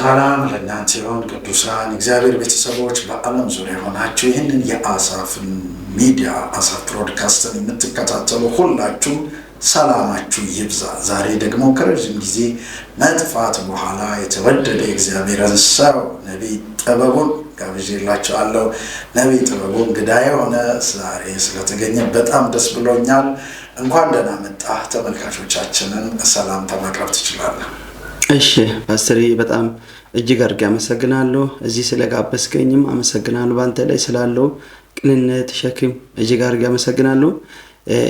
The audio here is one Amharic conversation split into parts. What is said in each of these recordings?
ሰላም ለእናንተ ይሁን ቅዱሳን እግዚአብሔር ቤተሰቦች በዓለም ዙሪያ ሆናችሁ ይህንን የአሳፍን ሚዲያ አሳፍ ብሮድካስትን የምትከታተሉ ሁላችሁ ሰላማችሁ ይብዛ። ዛሬ ደግሞ ከረጅም ጊዜ መጥፋት በኋላ የተወደደ እግዚአብሔርን ሰው ነቢይ ጥበቡን ጋብዤላችኋለሁ። ነቢይ ጥበቡ እንግዳ የሆነ ዛሬ ስለተገኘ በጣም ደስ ብሎኛል። እንኳን ደህና መጣህ። ተመልካቾቻችንን ሰላምታ ማቅረብ ትችላለህ? እሺ ፓስተር፣ በጣም እጅግ አድርጌ አመሰግናለሁ። እዚህ ስለጋበዝከኝም አመሰግናለሁ። ባንተ ላይ ስላለው ቅንነት ሸክም እጅግ አድርጌ አመሰግናለሁ።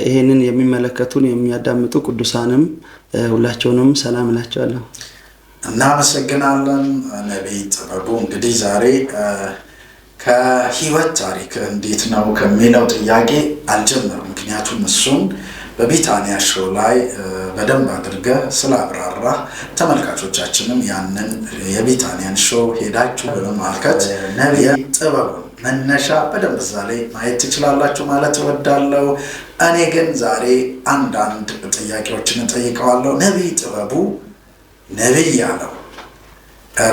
ይሄንን የሚመለከቱን የሚያዳምጡ ቅዱሳንም ሁላቸውንም ሰላም እላቸዋለሁ። እናመሰግናለን። ነቢይ ጥበቡ እንግዲህ ዛሬ ከህይወት ታሪክ እንዴት ነው ከሚለው ጥያቄ አልጀምርም። ምክንያቱም እሱን በቢታንያ ሾው ላይ በደንብ አድርገህ ስላብራራ ተመልካቾቻችንም ያንን የቢታንያን ሾው ሄዳችሁ በመመልከት ነቢይ ጥበቡን መነሻ በደንብ እዛ ላይ ማየት ትችላላችሁ ማለት እወዳለሁ። እኔ ግን ዛሬ አንዳንድ ጥያቄዎችን እጠይቀዋለሁ። ነቢይ ጥበቡ ነቢይ ያለው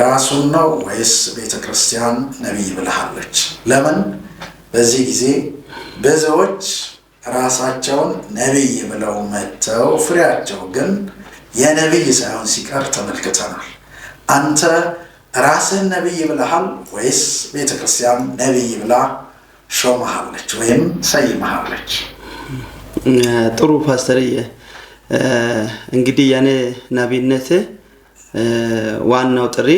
ራሱን ነው ወይስ ቤተክርስቲያን ነቢይ ብለሃለች? ለምን በዚህ ጊዜ ብዙዎች ራሳቸውን ነቢይ ብለው መተው ፍሬያቸው ግን የነቢይ ሳይሆን ሲቀር ተመልክተናል። አንተ ራስህን ነቢይ ብለሃል ወይስ ቤተክርስቲያን ነቢይ ብላ ሾመሃለች ወይም ሰይመሃለች? ጥሩ ፓስተርዬ፣ እንግዲህ የኔ ነቢይነት ዋናው ጥሪ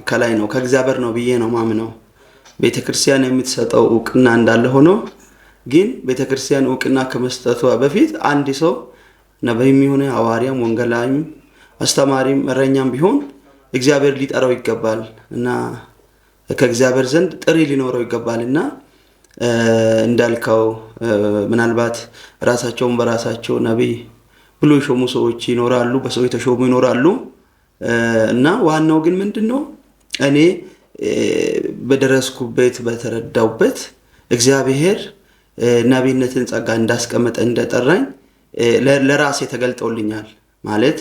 ከላይ ነው ከእግዚአብሔር ነው ብዬ ነው ማምነው። ቤተክርስቲያን የምትሰጠው እውቅና እንዳለ ሆኖ ግን ቤተክርስቲያን እውቅና ከመስጠቷ በፊት አንድ ሰው ነቢይም ሆነ ሐዋርያም ወንጌላዊም አስተማሪም እረኛም ቢሆን እግዚአብሔር ሊጠራው ይገባል እና ከእግዚአብሔር ዘንድ ጥሪ ሊኖረው ይገባልና እንዳልከው ምናልባት ራሳቸውን በራሳቸው ነቢይ ብሎ የሾሙ ሰዎች ይኖራሉ፣ በሰው የተሾሙ ይኖራሉ። እና ዋናው ግን ምንድነው እኔ በደረስኩበት በተረዳውበት እግዚአብሔር ነቢይነትን ጸጋ እንዳስቀመጠ እንደጠራኝ ለራሴ ተገልጦልኛል። ማለት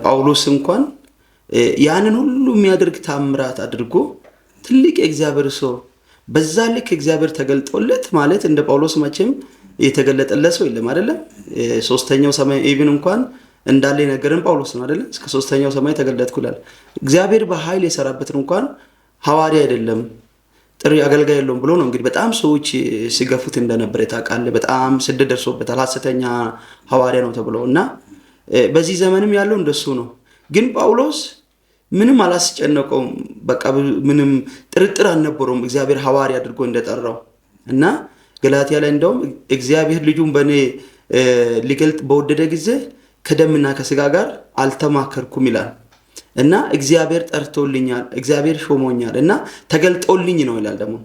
ጳውሎስ እንኳን ያንን ሁሉ የሚያደርግ ታምራት አድርጎ ትልቅ የእግዚአብሔር ሰው በዛ ልክ እግዚአብሔር ተገልጦለት ማለት እንደ ጳውሎስ መቼም የተገለጠለት ሰው የለም አይደለም። ሶስተኛው ሰማይ ኢቭን እንኳን እንዳለ ነገርን ጳውሎስ ነው አይደለም። እስከ ሶስተኛው ሰማይ ተገለጥኩላል። እግዚአብሔር በኃይል የሰራበትን እንኳን ሐዋርያ አይደለም ጥሪ አገልጋይ የለውም ብሎ ነው እንግዲህ በጣም ሰዎች ሲገፉት እንደነበረ ታውቃለህ። በጣም ስደት ደርሶበታል። ሐሰተኛ ሐዋርያ ነው ተብሎ እና በዚህ ዘመንም ያለው እንደሱ ነው። ግን ጳውሎስ ምንም አላስጨነቀውም። በቃ ምንም ጥርጥር አልነበረውም እግዚአብሔር ሐዋርያ አድርጎ እንደጠራው እና ገላትያ ላይ እንደውም እግዚአብሔር ልጁን በእኔ ሊገልጥ በወደደ ጊዜ ከደምና ከስጋ ጋር አልተማከርኩም ይላል እና እግዚአብሔር ጠርቶልኛል፣ እግዚአብሔር ሾሞኛል እና ተገልጦልኝ ነው ይላል። ደግሞ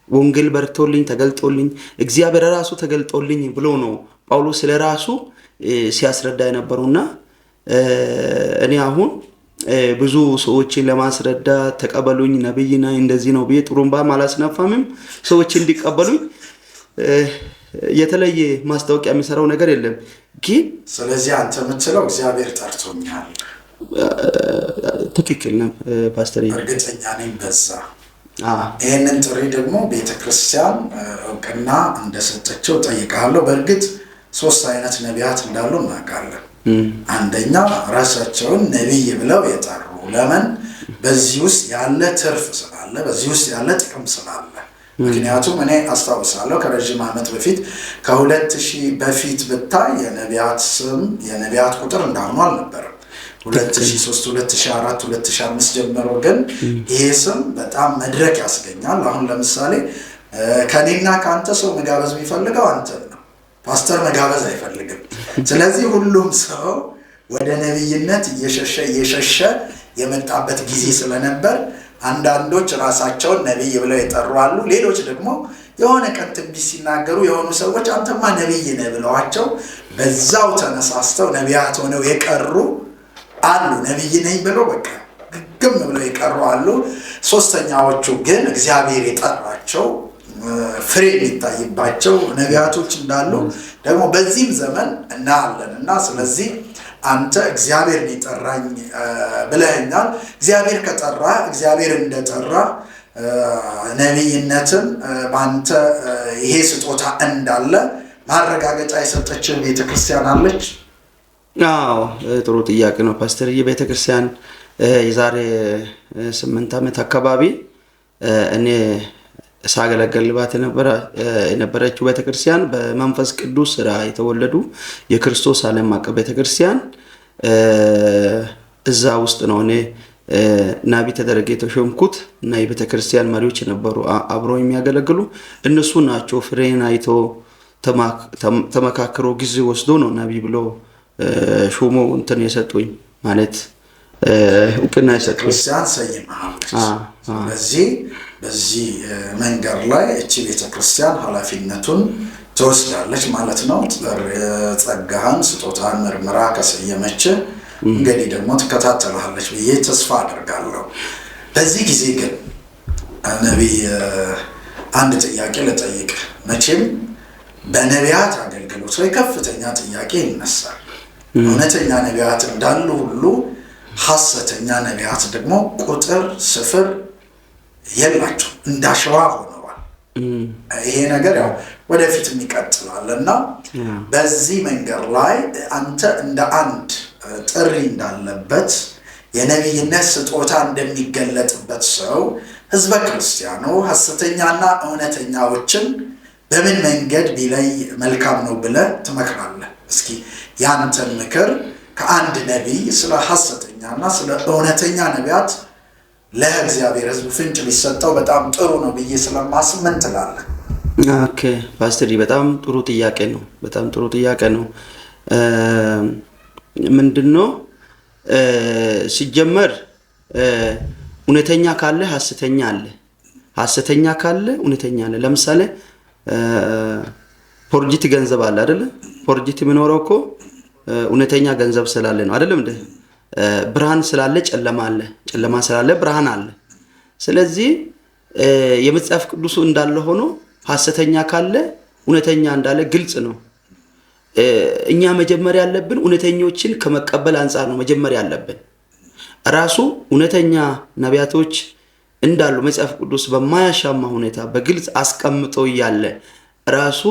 ወንጌል በርቶልኝ ተገልጦልኝ እግዚአብሔር ራሱ ተገልጦልኝ ብሎ ነው ጳውሎስ ለራሱ ሲያስረዳ የነበረውና እኔ አሁን ብዙ ሰዎችን ለማስረዳት ተቀበሉኝ ነቢይ ነኝ እንደዚህ ነው ብዬ ጥሩምባ አላስነፋምም። ሰዎች እንዲቀበሉኝ የተለየ ማስታወቂያ የሚሰራው ነገር የለም። ግን ስለዚህ አንተ የምትለው እግዚአብሔር ጠርቶኛል። ትክክል ነው ፓስተር፣ እርግጠኛ ነኝ በዛ። ይህንን ጥሪ ደግሞ ቤተክርስቲያን እውቅና እንደሰጠችው ጠይቃለሁ። በእርግጥ 3 አይነት ነቢያት እንዳሉ እናውቃለን። አንደኛ ራሳቸውን ነቢይ ብለው የጠሩ ለምን? በዚህ ውስጥ ያለ ትርፍ ስላለ፣ በዚህ ውስጥ ያለ ጥቅም ስላለ። ምክንያቱም እኔ አስታውሳለሁ ከረጅም ዓመት በፊት ከ2000 በፊት ብታይ የነቢያት ስም የነቢያት ቁጥር እንዳሁኑ አልነበረም። 2003 2004 2005 ጀምሮ ግን ይሄ ስም በጣም መድረክ ያስገኛል። አሁን ለምሳሌ ከኔና ከአንተ ሰው መጋበዝ የሚፈልገው አንተን ነው። ፓስተር መጋበዝ አይፈልግም። ስለዚህ ሁሉም ሰው ወደ ነቢይነት እየሸሸ የመጣበት ጊዜ ስለነበር አንዳንዶች ራሳቸውን ነቢይ ብለው የጠሩ አሉ። ሌሎች ደግሞ የሆነ ቀን ትንቢት ሲናገሩ የሆኑ ሰዎች አንተማ ነቢይ ነህ ብለዋቸው በዛው ተነሳስተው ነቢያት ሆነው የቀሩ አሉ። ነቢይ ነኝ ብለው በቃ ግግም ብለው የቀሩ አሉ። ሶስተኛዎቹ ግን እግዚአብሔር የጠራቸው ፍሬ የሚታይባቸው ነቢያቶች እንዳሉ ደግሞ በዚህም ዘመን እናያለን እና ስለዚህ አንተ እግዚአብሔር ሊጠራኝ ብለኸኛል። እግዚአብሔር ከጠራ እግዚአብሔር እንደጠራ ነቢይነትን በአንተ ይሄ ስጦታ እንዳለ ማረጋገጫ የሰጠችን ቤተክርስቲያን አለች? አዎ ጥሩ ጥያቄ ነው ፓስተር። የቤተክርስቲያን የዛሬ 8 ዓመት አካባቢ እኔ ሳገለገልባት የነበረችው ቤተክርስቲያን በመንፈስ ቅዱስ ስራ የተወለዱ የክርስቶስ ዓለም አቀፍ ቤተክርስቲያን እዛ ውስጥ ነው እኔ ናቢ ተደረገ የተሾምኩት እና የቤተክርስቲያን መሪዎች ነበሩ አብረው የሚያገለግሉ እነሱ ናቸው። ፍሬን አይቶ ተመካክሮ ጊዜ ወስዶ ነው ናቢ ብሎ ሹሞ እንትን የሰጡኝ ማለት እውቅና የሰጡኝ ክርስቲያን ሰይመሃለች። በዚህ መንገድ ላይ እቺ ቤተክርስቲያን ኃላፊነቱን ትወስዳለች ማለት ነው። ጸጋህን ስጦታን መርምራ ከሰየመች እንግዲህ ደግሞ ትከታተላለች ብዬ ተስፋ አደርጋለሁ። በዚህ ጊዜ ግን ነቢይ አንድ ጥያቄ ልጠይቅ። መቼም በነቢያት አገልግሎት ላይ ከፍተኛ ጥያቄ ይነሳል። እውነተኛ ነቢያት እንዳሉ ሁሉ ሐሰተኛ ነቢያት ደግሞ ቁጥር ስፍር የላቸው እንዳሸዋ ሆነዋል። ይሄ ነገር ያው ወደፊትም ይቀጥላል እና በዚህ መንገድ ላይ አንተ እንደ አንድ ጥሪ እንዳለበት የነቢይነት ስጦታ እንደሚገለጥበት ሰው ህዝበ ክርስቲያኑ ሐሰተኛና እውነተኛዎችን በምን መንገድ ቢለይ መልካም ነው ብለህ ትመክራለህ? እስኪ ያንተን ምክር ከአንድ ነቢይ ስለ ሐሰተኛና ስለ እውነተኛ ነቢያት ለእግዚአብሔር ህዝብ ፍንጭ ቢሰጠው በጣም ጥሩ ነው ብዬ ስለማስብ ምን ትላለህ? ኦኬ ፓስተር፣ በጣም ጥሩ ጥያቄ ነው። በጣም ጥሩ ጥያቄ ነው። ምንድነው ሲጀመር እውነተኛ ካለ ሐሰተኛ አለ፣ ሐሰተኛ ካለ እውነተኛ አለ። ለምሳሌ ፎርጂት ገንዘብ አለ አይደል? ፎርጂት የሚኖረው እኮ እውነተኛ ገንዘብ ስላለ ነው አይደለም እንዴ? ብርሃን ስላለ ጨለማ አለ፣ ጨለማ ስላለ ብርሃን አለ። ስለዚህ የመጽሐፍ ቅዱሱ እንዳለ ሆኖ ሐሰተኛ ካለ እውነተኛ እንዳለ ግልጽ ነው። እኛ መጀመሪያ ያለብን እውነተኞችን ከመቀበል አንፃር ነው መጀመሪያ ያለብን። ራሱ እውነተኛ ነቢያቶች እንዳሉ መጽሐፍ ቅዱስ በማያሻማ ሁኔታ በግልጽ አስቀምጦ ያለ ራሱ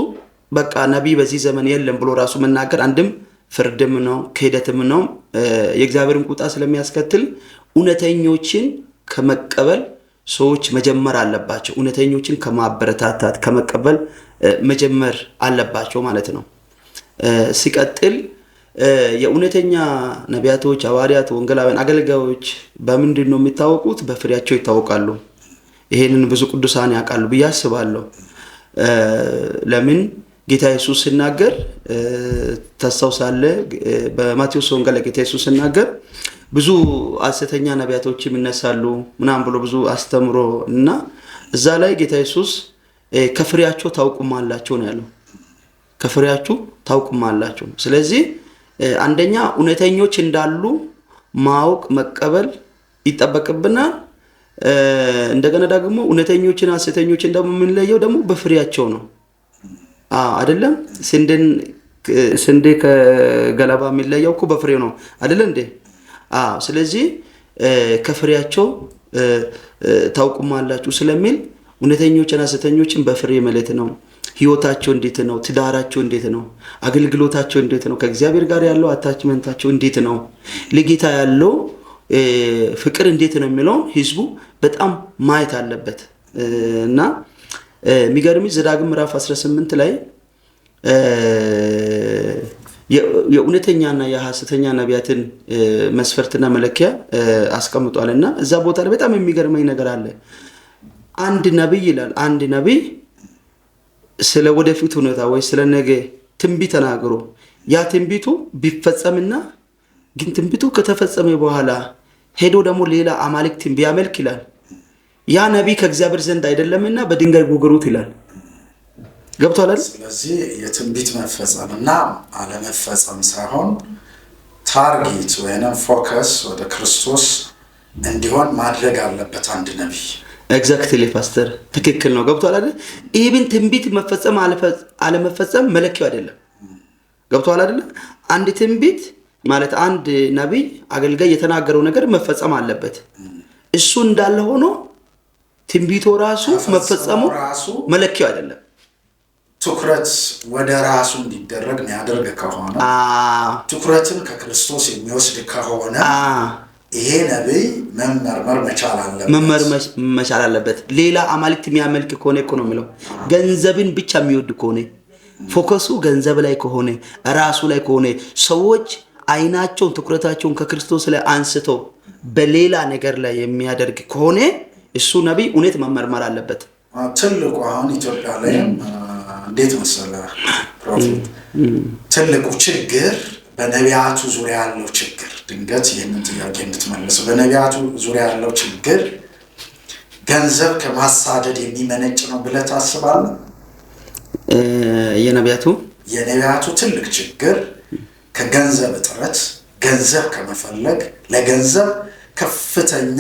በቃ ነቢይ በዚህ ዘመን የለም ብሎ ራሱ መናገር አንድም ፍርድም ነው ክህደትም ነው፣ የእግዚአብሔርን ቁጣ ስለሚያስከትል እውነተኞችን ከመቀበል ሰዎች መጀመር አለባቸው። እውነተኞችን ከማበረታታት ከመቀበል መጀመር አለባቸው ማለት ነው። ሲቀጥል የእውነተኛ ነቢያቶች፣ ሐዋርያት፣ ወንጌላውያን አገልጋዮች በምንድን ነው የሚታወቁት? በፍሬያቸው ይታወቃሉ። ይሄንን ብዙ ቅዱሳን ያውቃሉ ብዬ አስባለሁ። ለምን ጌታ ኢየሱስ ሲናገር ታስታውሳለህ? በማቴዎስ ወንጌል ጌታ ኢየሱስ ሲናገር ብዙ ሐሰተኛ ነቢያቶችም ይነሳሉ ምናምን ብሎ ብዙ አስተምሮ እና እዛ ላይ ጌታ ኢየሱስ ከፍሬያቸው ታውቁማላችሁ ነው ያለው። ከፍሬያችሁ ታውቁማላችሁ። ስለዚህ አንደኛ እውነተኞች እንዳሉ ማወቅ መቀበል ይጠበቅብናል። እንደገና ደግሞ እውነተኞችን ሐሰተኞችን ደግሞ የምንለየው ደግሞ በፍሬያቸው ነው። አይደለም? ስንዴ ከገለባ የሚለየው እኮ በፍሬው ነው አይደል እንዴ? ስለዚህ ከፍሬያቸው ታውቁማላችሁ ስለሚል እውነተኞችን ሐሰተኞችን በፍሬ ማለት ነው። ህይወታቸው እንዴት ነው? ትዳራቸው እንዴት ነው? አገልግሎታቸው እንዴት ነው? ከእግዚአብሔር ጋር ያለው አታችመንታቸው እንዴት ነው? ለጌታ ያለው ፍቅር እንዴት ነው የሚለው ህዝቡ በጣም ማየት አለበት። እና የሚገርም ዘዳግም ምዕራፍ 18 ላይ የእውነተኛና የሐሰተኛ ነቢያትን መስፈርትና መለኪያ አስቀምጧልና እዛ ቦታ ላይ በጣም የሚገርመኝ ነገር አለ። አንድ ነብይ ይላል፣ አንድ ነብይ ስለ ወደፊት ሁኔታ ወይ ስለ ነገ ትንቢት ተናግሮ ያ ትንቢቱ ቢፈጸምና ግን ትንቢቱ ከተፈጸመ በኋላ ሄዶ ደግሞ ሌላ አማልክትን ቢያመልክ ይላል ያ ነብይ ከእግዚአብሔር ዘንድ አይደለምና በድንጋይ ጉግሩት ይላል። ገብቷል አይደል? ስለዚህ የትንቢት መፈጸምና አለመፈጸም ሳይሆን ታርጌት ወይም ፎከስ ወደ ክርስቶስ እንዲሆን ማድረግ አለበት አንድ ነብይ። ኤግዛክትሊ ፓስተር፣ ትክክል ነው። ገብቷል አይደል? ኢቭን ትንቢት መፈጸም አለመፈጸም መለኪያው አይደለም። ገብቷል አይደል? አንድ ትንቢት ማለት አንድ ነቢይ አገልጋይ የተናገረው ነገር መፈጸም አለበት። እሱ እንዳለ ሆኖ ትንቢቱ ራሱ መፈጸሙ መለኪያው አይደለም። ትኩረት ወደ ራሱ እንዲደረግ የሚያደርግ ከሆነ ትኩረትን ከክርስቶስ የሚወስድ ከሆነ ይሄ ነቢይ መመርመር መቻል አለበት። ሌላ አማልክት የሚያመልክ ከሆነ እኮ ነው የሚለው። ገንዘብን ብቻ የሚወድ ከሆነ ፎከሱ ገንዘብ ላይ ከሆነ ራሱ ላይ ከሆነ ሰዎች አይናቸውን ትኩረታቸውን ከክርስቶስ ላይ አንስተው በሌላ ነገር ላይ የሚያደርግ ከሆነ እሱ ነቢይ እውነት መመርመር አለበት። ትልቁ አሁን ኢትዮጵያ ላይ እንዴት መሰለህ ፕሮፌት፣ ትልቁ ችግር በነቢያቱ ዙሪያ ያለው ችግር፣ ድንገት ይህንን ጥያቄ እንድትመልስ፣ በነቢያቱ ዙሪያ ያለው ችግር ገንዘብ ከማሳደድ የሚመነጭ ነው ብለህ ታስባለህ? የነቢያቱ ትልቅ ችግር ከገንዘብ እጥረት፣ ገንዘብ ከመፈለግ፣ ለገንዘብ ከፍተኛ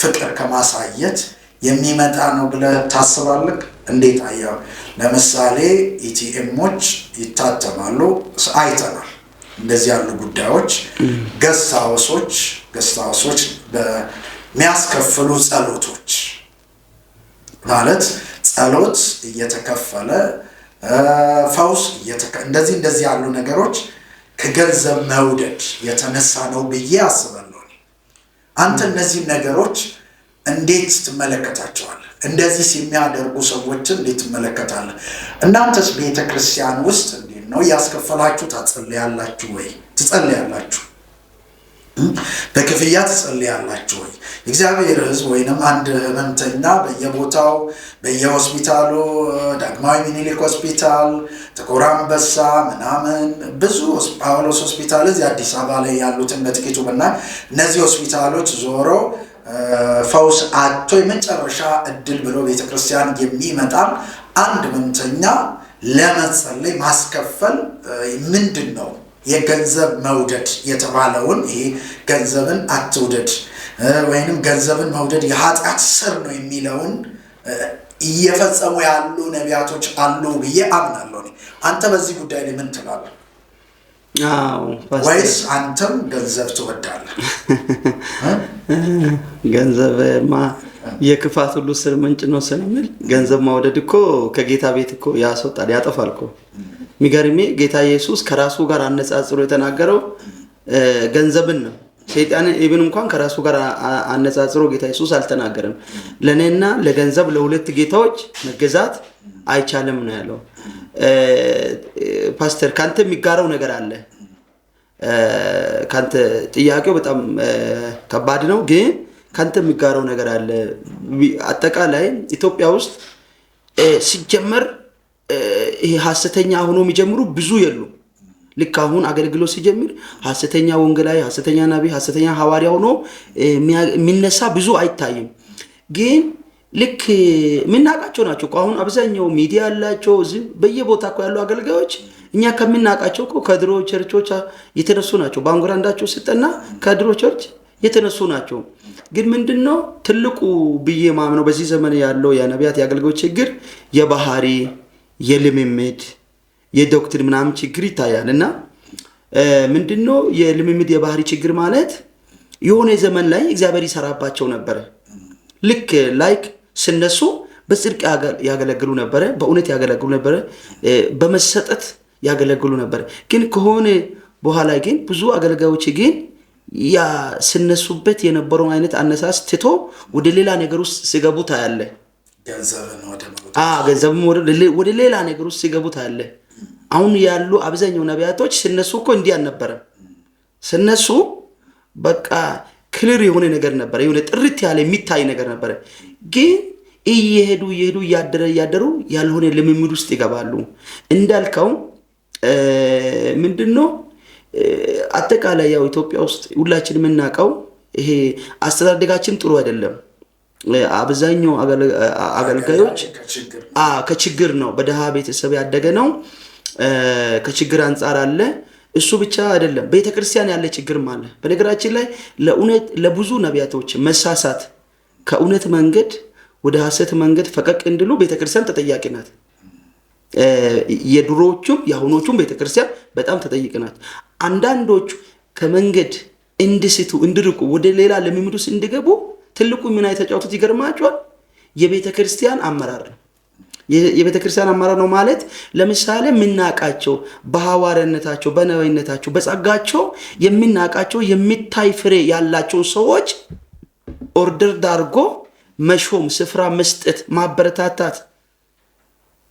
ፍቅር ከማሳየት የሚመጣ ነው ብለህ ታስባለህ? እንዴት አየው? ለምሳሌ ኢቲኤሞች ይታተማሉ፣ አይተናል። እንደዚህ ያሉ ጉዳዮች ገስት ሃውሶች በሚያስከፍሉ ጸሎቶች ማለት ጸሎት እየተከፈለ ፈውስ እንደዚህ ያሉ ነገሮች ከገንዘብ መውደድ የተነሳ ነው ብዬ አስባለሁ። አንተ እነዚህ ነገሮች እንዴት ትመለከታቸዋለህ? እንደዚህ የሚያደርጉ ሰዎችን እንዴት ትመለከታለህ? እናንተስ ቤተክርስቲያን ውስጥ እንዴት ነው? ያስከፈላችሁ ትጸልያላችሁ ወይ? በክፍያ ትጸልያላችሁ ወይ? እግዚአብሔር ሕዝብ ወይንም አንድ ህመምተኛ በየቦታው በየሆስፒታሉ ዳግማዊ ሚኒሊክ ሆስፒታል፣ ጥቁር አንበሳ ምናምን ብዙ ጳውሎስ ሆስፒታል እዚህ አዲስ አበባ ላይ ያሉትን በጥቂቱ ብናይ እነዚህ ሆስፒታሎች ዞሮ ፈውስ አጥቶ የመጨረሻ እድል ብሎ ቤተክርስቲያን የሚመጣ አንድ ህመምተኛ ለመጸለይ ማስከፈል ምንድን ነው? የገንዘብ መውደድ የተባለውን ይሄ ገንዘብን አትውደድ ወይንም ገንዘብን መውደድ የኃጢአት ስር ነው የሚለውን እየፈጸሙ ያሉ ነቢያቶች አሉ ብዬ አምናለሁ። አንተ በዚህ ጉዳይ ላይ ምን ትላለህ? ወይስ አንተም ገንዘብ ትወዳለህ? ገንዘብማ የክፋት ሁሉ ስር ምንጭ ነው ስለሚል ገንዘብ ማውደድ እኮ ከጌታ ቤት እኮ ያስወጣል፣ ያጠፋል እኮ። የሚገርሜ ጌታ ኢየሱስ ከራሱ ጋር አነጻጽሮ የተናገረው ገንዘብን ነው። ሰይጣን ኢብን እንኳን ከራሱ ጋር አነጻጽሮ ጌታ ኢየሱስ አልተናገረም። ለኔና ለገንዘብ ለሁለት ጌታዎች መገዛት አይቻልም ነው ያለው። ፓስተር ካንተ የሚጋራው ነገር አለ? ካንተ ጥያቄው በጣም ከባድ ነው፣ ግን ካንተ የሚጋራው ነገር አለ? አጠቃላይ ኢትዮጵያ ውስጥ ሲጀመር ይሄ ሐሰተኛ ሆኖ የሚጀምሩ ብዙ የሉ። ልክ አሁን አገልግሎት ሲጀምር ሐሰተኛ ወንጌላዊ፣ ሐሰተኛ ነቢይ፣ ሐሰተኛ ሐዋርያ ሆኖ የሚነሳ ብዙ አይታይም። ግን ልክ ምናቃቸው ናቸው። አሁን አብዛኛው ሚዲያ ያላቸው እዚህ በየቦታ እኮ ያሉ አገልጋዮች እኛ ከምናቃቸው እኮ ከድሮ ቸርቾች የተነሱ ናቸው። ባንግራንዳቸው ስጠና ከድሮ ቸርች የተነሱ ናቸው። ግን ምንድነው ትልቁ ብዬ ማምነው በዚህ ዘመን ያለው የነቢያት የአገልጋዮች ችግር የባህሪ፣ የልምምድ፣ የዶክትሪን ምናምን ችግር ይታያል። እና ምንድነው የልምምድ የባህሪ ችግር ማለት የሆነ ዘመን ላይ እግዚአብሔር ይሰራባቸው ነበር። ልክ ላይክ ስነሱ በጽድቅ ያገለግሉ ነበር፣ በእውነት ያገለግሉ ነበር፣ በመሰጠት ያገለግሉ ነበር። ግን ከሆነ በኋላ ግን ብዙ አገልጋዮች ግን ያ ስነሱበት የነበረው አይነት አነሳስ ትቶ ወደ ሌላ ነገር ውስጥ ሲገቡ ታያለ። ገንዘብም ወደ ሌላ ነገር ውስጥ ሲገቡ ታያለ። አሁን ያሉ አብዛኛው ነቢያቶች ስነሱ እኮ እንዲህ አልነበረም። ስነሱ በቃ ክሊር የሆነ ነገር ነበር፣ የሆነ ጥርት ያለ የሚታይ ነገር ነበር። ግን እየሄዱ እያደሩ ያልሆነ ልምምድ ውስጥ ይገባሉ። እንዳልከው ምንድነው አጠቃላይ ያው ኢትዮጵያ ውስጥ ሁላችን የምናውቀው ይሄ አስተዳደጋችን ጥሩ አይደለም። አብዛኛው አገልጋዮች ከችግር ነው፣ በደሃ ቤተሰብ ያደገ ነው፣ ከችግር አንጻር አለ። እሱ ብቻ አይደለም፣ ቤተክርስቲያን ያለ ችግርም አለ። በነገራችን ላይ ለእውነት ለብዙ ነቢያቶች መሳሳት ከእውነት መንገድ ወደ ሐሰት መንገድ ፈቀቅ እንድሉ ቤተክርስቲያን ተጠያቂ ናት። የድሮዎቹም የአሁኖቹም ቤተክርስቲያን በጣም ተጠይቀናል። አንዳንዶቹ ከመንገድ እንዲስቱ እንዲርቁ ወደ ሌላ ልምምድ እንዲገቡ ትልቁ ሚና የተጫወቱት ይገርማቸዋል የቤተክርስቲያን አመራር ነው። የቤተክርስቲያን አመራር ነው ማለት ለምሳሌ የምናቃቸው በሐዋርያነታቸው በነቢይነታቸው በጸጋቸው የምናቃቸው የሚታይ ፍሬ ያላቸው ሰዎች ኦርደር ዳርጎ መሾም፣ ስፍራ መስጠት፣ ማበረታታት፣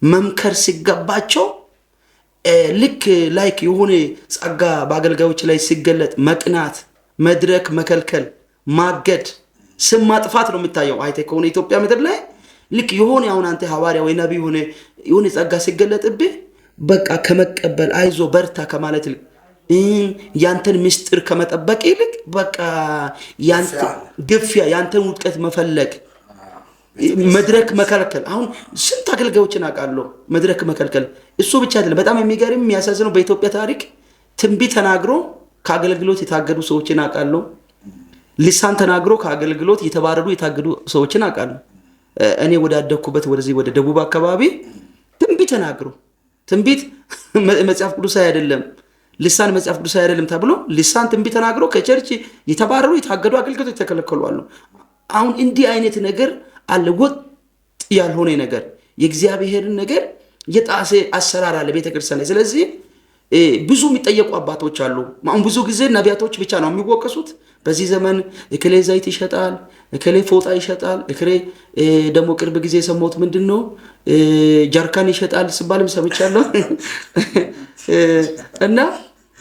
መምከር ሲገባቸው ልክ ላይክ የሆነ ጸጋ በአገልጋዮች ላይ ሲገለጥ መቅናት፣ መድረክ መከልከል፣ ማገድ፣ ስም ማጥፋት ነው የሚታየው። አይተ ከሆነ ኢትዮጵያ ምድር ላይ ልክ የሆነ አሁን አንተ ሐዋርያ ወይ ነብይ የሆነ ጸጋ ሲገለጥብህ በቃ ከመቀበል አይዞ በርታ ከማለት ይልቅ ያንተን ምስጢር ከመጠበቅ ይልቅ በቃ ያንተ ግፊያ ያንተን ውድቀት መፈለግ፣ መድረክ መከልከል። አሁን ስንት አገልጋዮችን አውቃለሁ መድረክ መከልከል። እሱ ብቻ አይደለም፣ በጣም የሚገርም የሚያሳዝነው በኢትዮጵያ ታሪክ ትንቢት ተናግሮ ከአገልግሎት የታገዱ ሰዎችን አውቃለሁ። ልሳን ተናግሮ ከአገልግሎት የተባረሩ የታገዱ ሰዎችን አውቃለሁ። እኔ ወዳደኩበት ወደዚህ ወደ ደቡብ አካባቢ ትንቢት ተናግሮ ትንቢት መጽሐፍ ቅዱሳዊ አይደለም፣ ልሳን መጽሐፍ ቅዱሳዊ አይደለም ተብሎ ልሳን ትንቢት ተናግሮ ከቸርች የተባረሩ የታገዱ አገልግሎት የተከለከሉ አሉ። አሁን እንዲህ አይነት ነገር አለ፣ ወጥ ያልሆነ ነገር፣ የእግዚአብሔርን ነገር የጣሰ አሰራር አለ ቤተክርስቲያን ላይ። ስለዚህ ብዙ የሚጠየቁ አባቶች አሉ። አሁን ብዙ ጊዜ ነቢያቶች ብቻ ነው የሚወቀሱት። በዚህ ዘመን እከሌ ዘይት ይሸጣል፣ እከሌ ፎጣ ይሸጣል፣ እከሌ ደግሞ ቅርብ ጊዜ የሰማሁት ምንድን ነው ጃርካን ይሸጣል ሲባልም ሰምቻለሁ። እና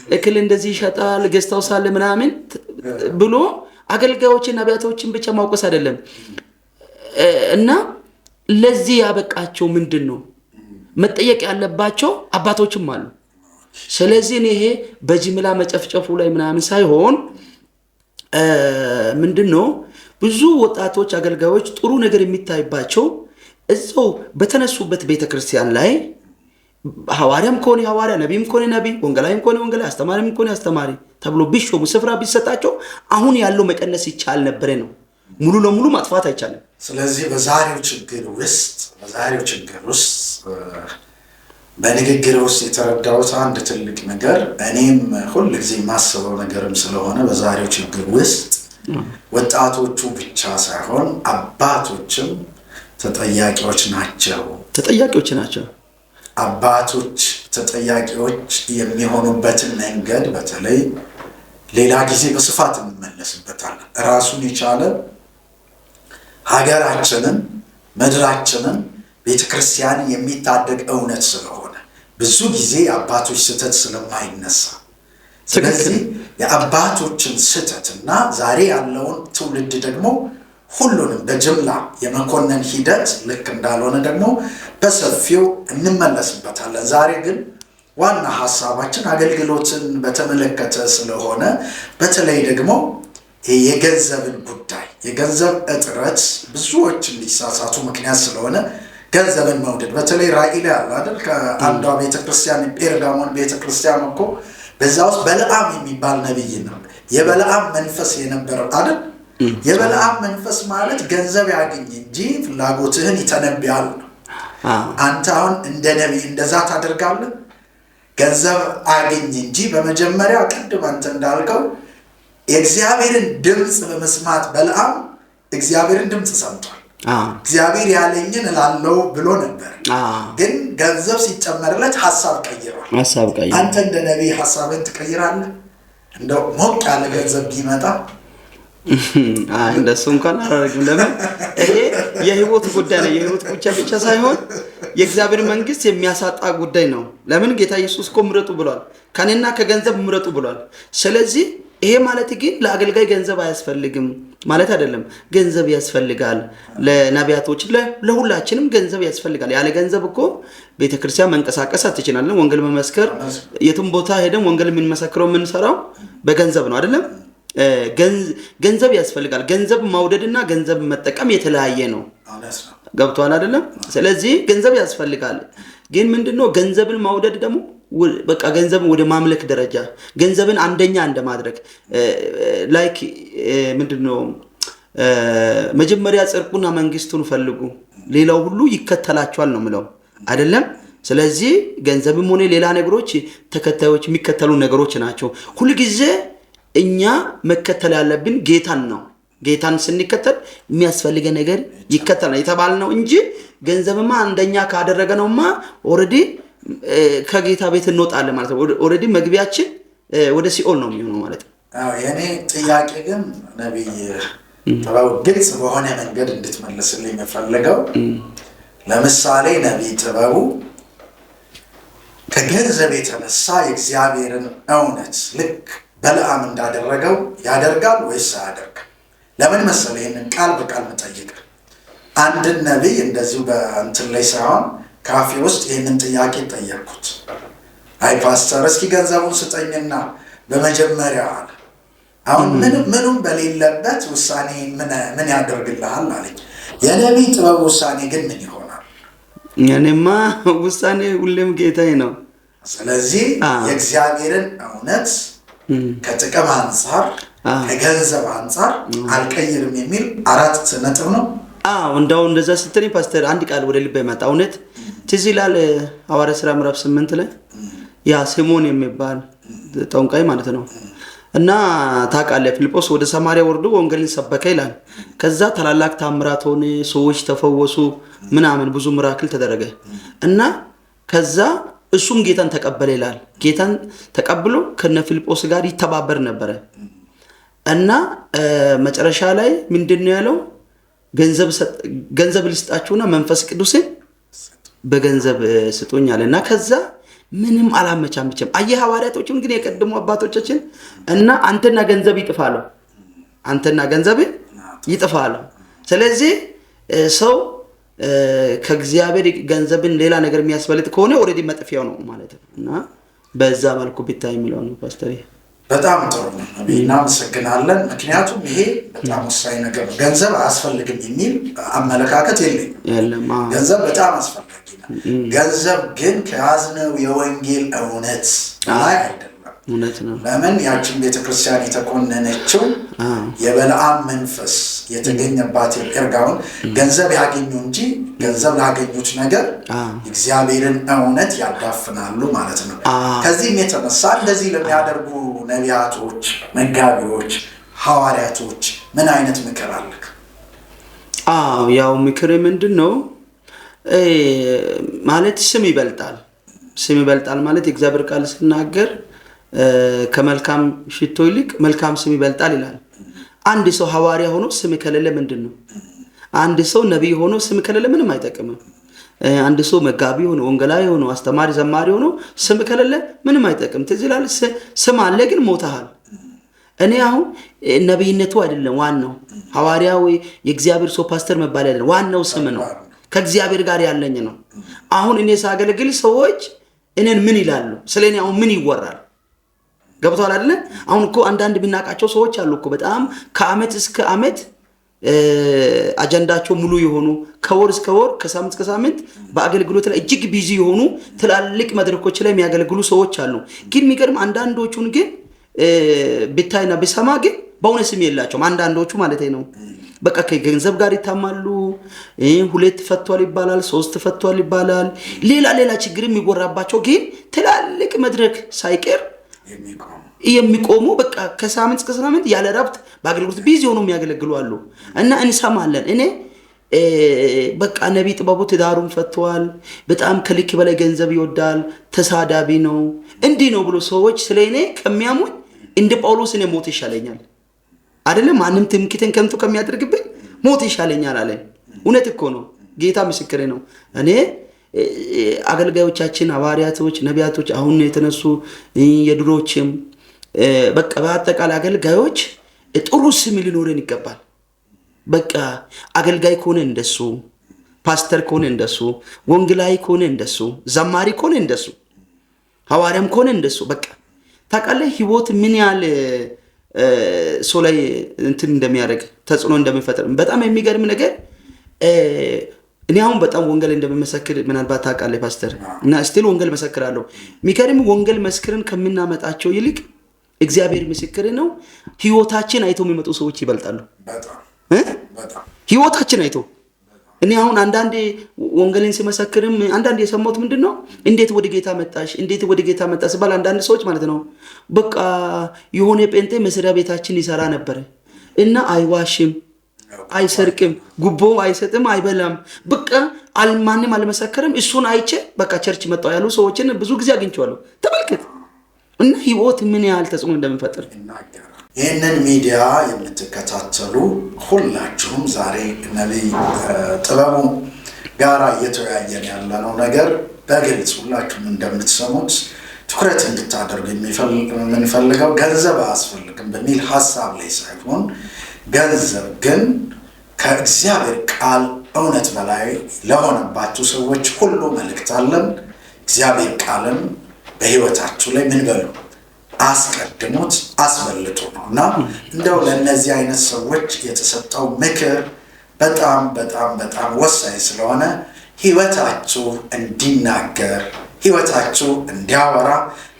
እከሌ እንደዚህ ይሸጣል ገዝታው ሳለ ምናምን ብሎ አገልጋዮችን ነቢያቶችን ብቻ ማውቀስ አይደለም። እና ለዚህ ያበቃቸው ምንድን ነው መጠየቅ ያለባቸው አባቶችም አሉ። ስለዚህ ይሄ በጅምላ መጨፍጨፉ ላይ ምናምን ሳይሆን ምንድነው ብዙ ወጣቶች አገልጋዮች ጥሩ ነገር የሚታይባቸው እዛው በተነሱበት ቤተክርስቲያን ላይ ሐዋርያም ከሆነ ሐዋርያ፣ ነቢይም ከሆነ ነቢይ፣ ወንጌላዊም ከሆነ ወንጌላዊ፣ አስተማሪም ከሆነ አስተማሪ ተብሎ ቢሾሙ ስፍራ ቢሰጣቸው አሁን ያለው መቀነስ ይቻል ነበር ነው። ሙሉ ለሙሉ ማጥፋት አይቻልም። ስለዚህ በዛሬው ችግር ውስጥ በንግግር ውስጥ የተረዳሁት አንድ ትልቅ ነገር እኔም ሁል ጊዜ የማስበው ነገርም ስለሆነ በዛሬው ችግር ውስጥ ወጣቶቹ ብቻ ሳይሆን አባቶችም ተጠያቂዎች ናቸው። አባቶች ተጠያቂዎች የሚሆኑበትን መንገድ በተለይ ሌላ ጊዜ በስፋት እንመለስበታለን። ራሱን የቻለ ሀገራችንን፣ ምድራችንን፣ ቤተክርስቲያንን የሚታደግ እውነት ስለሆነ ብዙ ጊዜ የአባቶች ስህተት ስለማይነሳ፣ ስለዚህ የአባቶችን ስህተትና ዛሬ ያለውን ትውልድ ደግሞ ሁሉንም በጅምላ የመኮነን ሂደት ልክ እንዳልሆነ ደግሞ በሰፊው እንመለስበታለን። ዛሬ ግን ዋና ሀሳባችን አገልግሎትን በተመለከተ ስለሆነ በተለይ ደግሞ የገንዘብን ጉዳይ፣ የገንዘብ እጥረት ብዙዎች እንዲሳሳቱ ምክንያት ስለሆነ ገንዘብን መውደድ በተለይ ራእይ ላይ አለ አይደል? ከአንዷ ቤተክርስቲያን ጴርጋሞን ቤተክርስቲያን እኮ በዛ ውስጥ በለዓም የሚባል ነብይ ነው። የበለዓም መንፈስ የነበረው አይደል? የበለዓም መንፈስ ማለት ገንዘብ ያገኝ እንጂ ፍላጎትህን ይተነብያል ነው። አንተ አሁን እንደ ነብይ እንደዛ ታደርጋለህ? ገንዘብ አገኝ እንጂ በመጀመሪያ ቅድም አንተ እንዳልከው የእግዚአብሔርን ድምፅ በመስማት በለዓም እግዚአብሔርን ድምፅ ሰምቷል። እግዚአብሔር ያለኝን እላለሁ ብሎ ነበር። ግን ገንዘብ ሲጨመርለት ሐሳብ ቀይሯል። አንተ እንደ ነብይ ሐሳብን ትቀይራለህ? እንደው ሞቅ ያለ ገንዘብ ቢመጣ እንደሱ እንኳን አላደርግም። ለምን? ይሄ የህይወት ጉዳይ ነው። የህይወት ብቻ ሳይሆን የእግዚአብሔር መንግስት የሚያሳጣ ጉዳይ ነው። ለምን? ጌታ ኢየሱስ እኮ ምረጡ ብሏል። ከኔና ከገንዘብ ምረጡ ብሏል። ስለዚህ ይሄ ማለት ግን ለአገልጋይ ገንዘብ አያስፈልግም ማለት አይደለም። ገንዘብ ያስፈልጋል። ለነቢያቶች ለሁላችንም ገንዘብ ያስፈልጋል። ያለ ገንዘብ እኮ ቤተክርስቲያን መንቀሳቀስ አትችላለን። ወንጌል መመስከር የትም ቦታ ሄደን ወንጌል የምንመሰክረው የምንሰራው በገንዘብ ነው አይደለም? ገንዘብ ያስፈልጋል። ገንዘብ ማውደድና ገንዘብ መጠቀም የተለያየ ነው። ገብቷል አይደለም? ስለዚህ ገንዘብ ያስፈልጋል። ግን ምንድነው ገንዘብን ማውደድ ደግሞ በቃ ገንዘብን ወደ ማምለክ ደረጃ ገንዘብን አንደኛ እንደማድረግ ላይክ ምንድነው መጀመሪያ ጽድቁና መንግስቱን ፈልጉ ሌላው ሁሉ ይከተላችኋል ነው ምለው አይደለም? ስለዚህ ገንዘብም ሆነ ሌላ ነገሮች ተከታዮች የሚከተሉ ነገሮች ናቸው። ሁሉ ጊዜ እኛ መከተል ያለብን ጌታን ነው። ጌታን ስንከተል የሚያስፈልገ ነገር ይከተላል የተባልነው እንጂ ገንዘብማ አንደኛ ካደረገ ነውማ ኦሬዲ ከጌታ ቤት እንወጣለን ማለት ነው። ኦሬዲ መግቢያችን ወደ ሲኦል ነው የሚሆነው ማለት ነው። የኔ ጥያቄ ግን ነብይ ጥበቡ ግልጽ በሆነ መንገድ እንድትመልስልኝ የምፈልገው ለምሳሌ ነብይ ጥበቡ ከገንዘብ የተነሳ የእግዚአብሔርን እውነት ልክ በለዓም እንዳደረገው ያደርጋል ወይስ አያደርግም? ለምን መሰለህ ይህንን ቃል በቃል መጠየቅ አንድን ነብይ እንደዚሁ በእንትን ላይ ሳይሆን ካፌ ውስጥ ይህንን ጥያቄ ጠየቅኩት። አይ ፓስተር እስኪ ገንዘቡን ስጠኝና በመጀመሪያ አለ አሁን ምንም በሌለበት ውሳኔ ምን ያደርግልሃል አለኝ። የነብይ ጥበብ ውሳኔ ግን ምን ይሆናል? እኔማ ውሳኔ ሁሌም ጌታዬ ነው። ስለዚህ የእግዚአብሔርን እውነት ከጥቅም አንፃር ከገንዘብ አንፃር አልቀይርም የሚል 4 ነጥብ ነው። እንደው እንደዛ ስትለኝ ፓስተር አንድ ቃል ወደ ልቤ መጣ። እውነት ትዝ ይላል ሐዋርያት ሥራ ምዕራፍ 8 ላይ ያ ሲሞን የሚባል ጠንቋይ ማለት ነው እና ታውቃለህ ፊልጶስ ወደ ሰማርያ ወርዶ ወንጌልን ሰበከ ይላል። ከዛ ታላላቅ ታምራት ሆነ፣ ሰዎች ተፈወሱ፣ ምናምን ብዙ ሚራክል ተደረገ እና ከዛ እሱም ጌታን ተቀበለ ይላል። ጌታን ተቀብሎ ከነ ፊልጶስ ጋር ይተባበር ነበር እና መጨረሻ ላይ ምንድነው ያለው? ገንዘብ ልስጣችሁና መንፈስ ቅዱስን በገንዘብ ስጡኛል እና ከዛ ምንም አላመቻመችም። አየህ ሐዋርያቶቹን ግን የቀደሙ አባቶቻችን እና አንተና ገንዘብ ይጥፋሉ፣ አንተና ገንዘብ ይጥፋሉ። ስለዚህ ሰው ከእግዚአብሔር ገንዘብን ሌላ ነገር የሚያስፈልጥ ከሆነ ኦሬዲ መጥፊያው ነው ማለት ነው እና በዛ መልኩ ቢታይ የሚለው ነው ፓስተር። በጣም ጥሩ ነው። እናመሰግናለን። ምክንያቱም ይሄ በጣም ወሳኝ ነገር ነው። ገንዘብ አያስፈልግም የሚል አመለካከት የለም። ገንዘብ በጣም አስፈላጊ ነው። ገንዘብ ግን ከያዝነው የወንጌል እውነት ላይ አይደለም። እውነት ነው። ለምን ያችን ቤተክርስቲያን የተኮነነችው የበለዓም መንፈስ የተገኘባት ኤርጋውን ገንዘብ ያገኙ እንጂ ገንዘብ ላገኙት ነገር እግዚአብሔርን እውነት ያዳፍናሉ ማለት ነው። ከዚህም የተነሳ እንደዚህ ለሚያደርጉ ነቢያቶች፣ መጋቢዎች፣ ሐዋርያቶች ምን አይነት ምክር አለክ? ያው ምክር ምንድነው ማለት ስም ይበልጣል ማለት የእግዚአብሔር ቃል ሲናገር ከመልካም ሽቶ ይልቅ መልካም ስም ይበልጣል ይላል። አንድ ሰው ሐዋርያ ሆኖ ስም ከሌለ ምንድነው? አንድ ሰው ነብይ ሆኖ ስም ከሌለ ምንም አይጠቅምም። አንድ ሰው መጋቢ ሆኖ ወንጌላዊ ሆኖ አስተማሪ ዘማሪ ሆኖ ስም ከሌለ ምንም አይጠቅም። ትዝላል ስም አለ ግን ሞተሃል። እኔ አሁን ነብይነቱ አይደለም ዋናው፣ ሐዋርያው የእግዚአብሔር ሰው ፓስተር መባል አይደለም ዋናው፣ ስም ነው። ከእግዚአብሔር ጋር ያለኝ ነው። አሁን እኔ ሳገለግል ሰዎች እኔን ምን ይላሉ? ስለኔ አሁን ምን ይወራል? ገብቷል አይደለ? አሁን እኮ አንዳንድ ብናቃቸው ሰዎች አሉ እኮ በጣም ከአመት እስከ አመት አጀንዳቸው ሙሉ የሆኑ ከወር እስከ ወር ከሳምንት እስከ ሳምንት በአገልግሎት ላይ እጅግ ቢዚ የሆኑ ትላልቅ መድረኮች ላይ የሚያገለግሉ ሰዎች አሉ። ግን የሚገርም አንዳንዶቹን ግን ብታይና ብሰማ ግን በእውነት ስም የላቸውም። አንዳንዶቹ ማለት ነው በቃ ከገንዘብ ጋር ይታማሉ። 2 ፈቷል ይባላል፣ 3 ፈቷል ይባላል። ሌላ ችግር የሚወራባቸው ግን ትላልቅ መድረክ ሳይቀር የሚቆሙ በቃ ከሳምንት እስከ ሳምንት ያለ ረፍት በአገልግሎት ቢዚ ሆኖ የሚያገለግሉ አሉ እና እንሰማለን። እኔ በቃ ነብይ ጥበቡ ትዳሩን ፈቷል፣ በጣም ከልክ በላይ ገንዘብ ይወዳል፣ ተሳዳቢ ነው፣ እንዲህ ነው ብሎ ሰዎች ስለኔ ከሚያሙኝ እንደ ጳውሎስ እኔ ሞት ይሻለኛል አይደለም። ማንም ትምክህትን ከንቱ ከሚያደርግብኝ ሞት ይሻለኛል አለ። እውነት እኮ ነው። ጌታ ምስክሬ ነው። እኔ አገልጋዮቻችን ሐዋርያቶች፣ ነቢያቶች አሁን የተነሱ የድሮችም በቃ በአጠቃላይ አገልጋዮች ጥሩ ስም ሊኖረን ይገባል። በቃ አገልጋይ ከሆነ እንደሱ፣ ፓስተር ከሆነ እንደሱ፣ ወንጌላዊ ከሆነ እንደሱ፣ ዘማሪ ከሆነ እንደሱ፣ ሐዋርያም ከሆነ እንደሱ በቃ ታውቃለህ ህይወት ምን ያህል ሰው ላይ እንትን እንደሚያደርግ ተጽዕኖ እንደሚፈጥር በጣም የሚገርም ነገር። እኔ አሁን በጣም ወንጌል እንደምመሰክር ምናልባት ታውቃለህ ፓስተር፣ እና ስቲል ወንጌል መሰክራለሁ። የሚገርም ወንጌል መስክርን ከምናመጣቸው ይልቅ እግዚአብሔር ምስክር ነው፣ ህይወታችን አይቶ የሚመጡ ሰዎች ይበልጣሉ። ህይወታችን አይቶ እኔ አሁን አንዳንዴ ወንጌልን ሲመሰክርም አንዳንዴ የሰማሁት ምንድን ነው እንዴት ወደ ጌታ መጣሽ እንዴት ወደ ጌታ መጣ ሲባል አንዳንድ ሰዎች ማለት ነው በቃ የሆነ ጴንጤ መስሪያ ቤታችን ይሰራ ነበር እና አይዋሽም አይሰርቅም ጉቦ አይሰጥም አይበላም በቃ ማንም አልመሰከርም እሱን አይቼ በቃ ቸርች መጣው ያሉ ሰዎችን ብዙ ጊዜ አግኝቻለሁ። ተመልከት እና ህይወት ምን ያህል ተጽዕኖ እንደምፈጥር። ይህንን ሚዲያ የምትከታተሉ ሁላችሁም ዛሬ ነቢይ ጥበቡ ጋራ እየተወያየን ያለነው ነገር በግልጽ ሁላችሁም እንደምትሰሙት ትኩረት እንድታደርጉ የምንፈልገው ገንዘብ አያስፈልግም በሚል ሀሳብ ላይ ሳይሆን ገንዘብ ግን ከእግዚአብሔር ቃል እውነት በላይ ለሆነባችሁ ሰዎች ሁሉ መልእክት አለን። እግዚአብሔር ቃልን በህይወታችሁ ላይ ምን በሉ አስቀድሙት አስበልጡ ነውና እንደው ለእነዚህ አይነት ሰዎች የተሰጠው ምክር በጣም በጣም በጣም ወሳኝ ስለሆነ ህይወታችሁ እንዲናገር ህይወታችሁ እንዲያወራ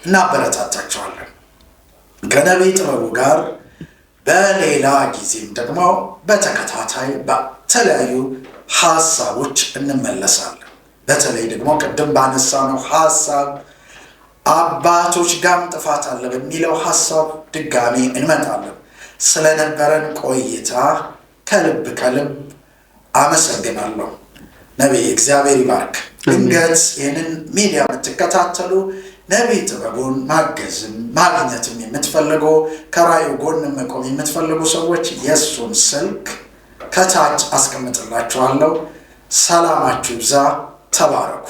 እናበረታታችኋለን። ከነቢይ ጥበቡ ጋር በሌላ ጊዜም ደግሞ በተከታታይ በተለያዩ ሐሳቦች እንመለሳለን። በተለይ ደግሞ ቅድም ባነሳነው ሐሳብ አባቶች ጋም ጥፋት አለ በሚለው ሐሳብ ድጋሚ እንመጣለን። ስለነበረን ቆይታ ከልብ አመሰግናለሁ። ነቢይ እግዚአብሔር ይባርክ። ድንገት ይህንን ሚዲያ የምትከታተሉ ነቢይ ጥበቡን ማገዝም ማግኘትም የምትፈልጉ ከራእዩ ጎን መቆም የምትፈልጉ ሰዎች የእሱን ስልክ ከታች አስቀምጥላችኋለሁ። ሰላማችሁ ይብዛ። ተባረኩ።